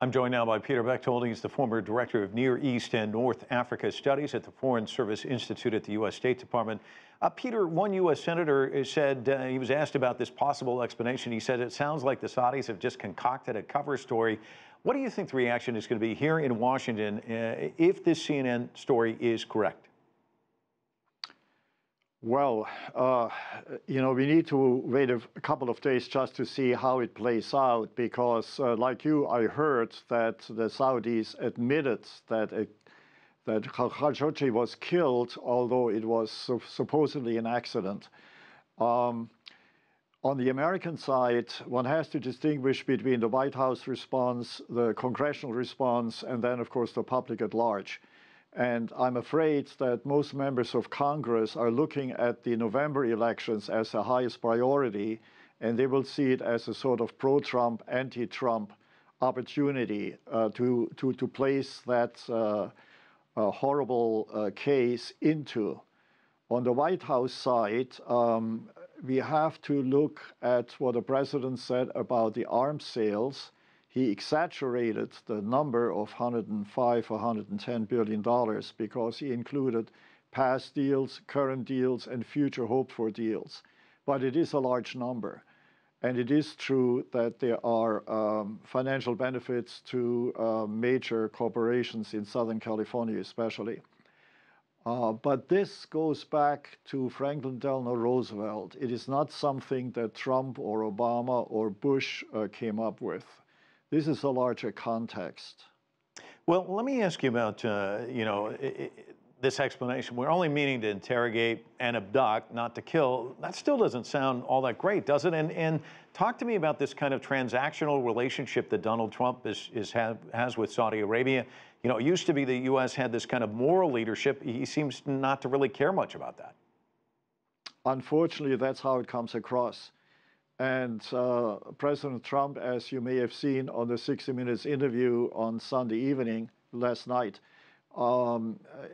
I'm joined now by Peter Bechtold. He's the former director of Near East and North Africa Studies at the Foreign Service Institute at the U.S. State Department. Peter, one U.S. senator said, he was asked about this possible explanation. He said, it sounds like the Saudis have just concocted a cover story. What do you think the reaction is going to be here in Washington if this CNN story is correct? Well, we need to wait a couple of days just to see how it plays out, because like you, I heard that the Saudis admitted that Khashoggi was killed, although it was supposedly an accident. On the American side, one has to distinguish between the White House response, the congressional response, and then, of course, the public at large. And I'm afraid that most members of Congress are looking at the November elections as the highest priority, and they will see it as a sort of pro-Trump, anti-Trump opportunity to place that horrible case into. On the White House side, we have to look at what the president said about the arms sales. He exaggerated the number of $105 or $110 billion because he included past deals, current deals, and future hoped-for deals. But it is a large number. And it is true that there are financial benefits to major corporations in Southern California especially. But this goes back to Franklin Delano Roosevelt. It is not something that Trump or Obama or Bush came up with. This is a larger context. Well, let me ask you about, this explanation. We're only meaning to interrogate and abduct, not to kill. That still doesn't sound all that great, does it? And talk to me about this kind of transactional relationship that Donald Trump has with Saudi Arabia. You know, it used to be the U.S. had this kind of moral leadership. He seems not to really care much about that. Unfortunately, that's how it comes across. And President Trump, as you may have seen on the 60 Minutes interview on Sunday evening last night,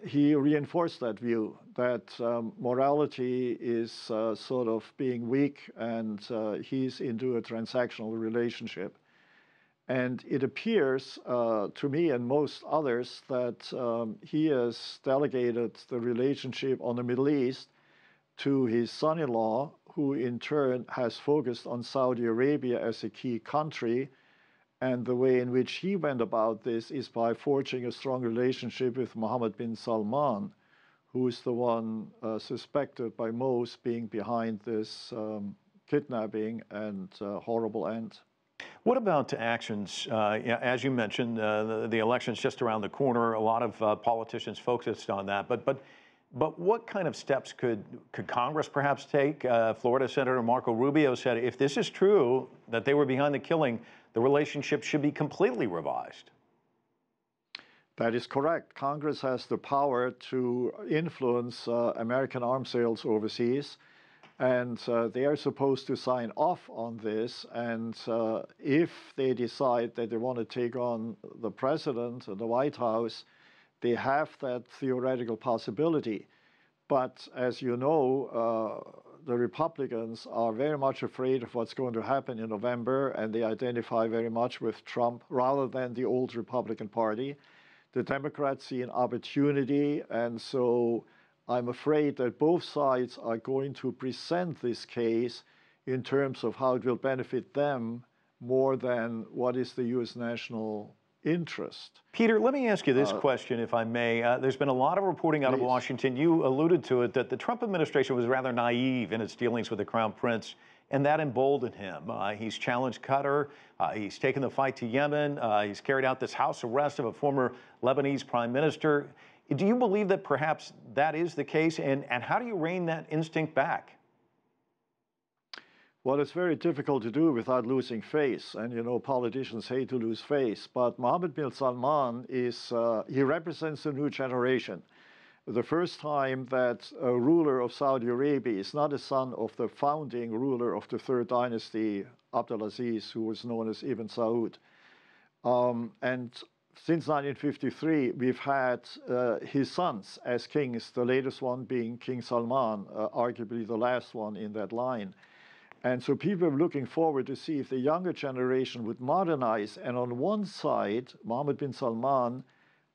he reinforced that view that morality is sort of being weak, and he's into a transactional relationship. And it appears to me and most others that he has delegated the relationship on the Middle East to his son-in-law, who in turn has focused on Saudi Arabia as a key country. And the way in which he went about this is by forging a strong relationship with Mohammed bin Salman, who is the one suspected by most being behind this kidnapping and horrible end. What about actions? As you mentioned, the election's just around the corner. A lot of politicians focused on that. But what kind of steps could Congress perhaps take? Florida Senator Marco Rubio said if this is true, that they were behind the killing, the relationship should be completely revised. That is correct. Congress has the power to influence American arms sales overseas, and they are supposed to sign off on this. And if they decide that they want to take on the president and the White House, they have that theoretical possibility. But as you know, the Republicans are very much afraid of what's going to happen in November, and they identify very much with Trump rather than the old Republican Party. The Democrats see an opportunity, and so I'm afraid that both sides are going to present this case in terms of how it will benefit them more than what is the U.S. national interest. Peter, let me ask you this question, if I may. There's been a lot of reporting out of Washington. You alluded to it, that the Trump administration was rather naive in its dealings with the Crown Prince, and that emboldened him. He's challenged Qatar. He's taken the fight to Yemen. He's carried out this house arrest of a former Lebanese prime minister. Do you believe that perhaps that is the case, and how do you rein that instinct back? Well, it's very difficult to do without losing face. And, you know, politicians hate to lose face. But Mohammed bin Salman he represents a new generation. The first time that a ruler of Saudi Arabia is not a son of the founding ruler of the third dynasty, Abdulaziz, who was known as Ibn Saud. And since 1953, we've had his sons as kings, the latest one being King Salman, arguably the last one in that line. And so people are looking forward to see if the younger generation would modernize. And on one side, Mohammed bin Salman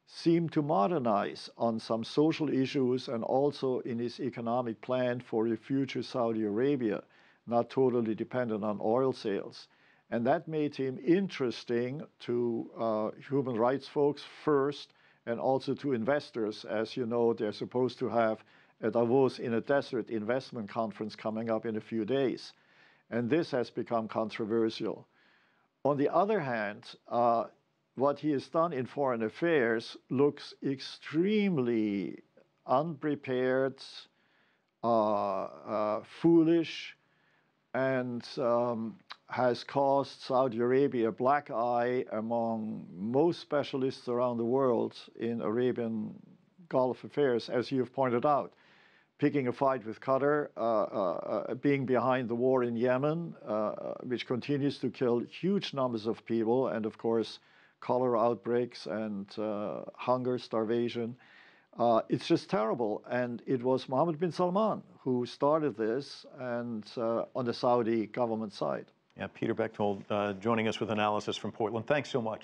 seemed to modernize on some social issues and also in his economic plan for a future Saudi Arabia, not totally dependent on oil sales. And that made him interesting to human rights folks first, and also to investors. As you know, they're supposed to have a Davos in a Desert investment conference coming up in a few days. And this has become controversial. On the other hand, what he has done in foreign affairs looks extremely unprepared, foolish, and has caused Saudi Arabia a black eye among most specialists around the world in Arabian Gulf affairs, as you've pointed out. Picking a fight with Qatar, being behind the war in Yemen, which continues to kill huge numbers of people, and of course, cholera outbreaks and hunger, starvation. It's just terrible. And it was Mohammed bin Salman who started this, and on the Saudi government side. Yeah, Peter Bechtold joining us with analysis from Portland. Thanks so much.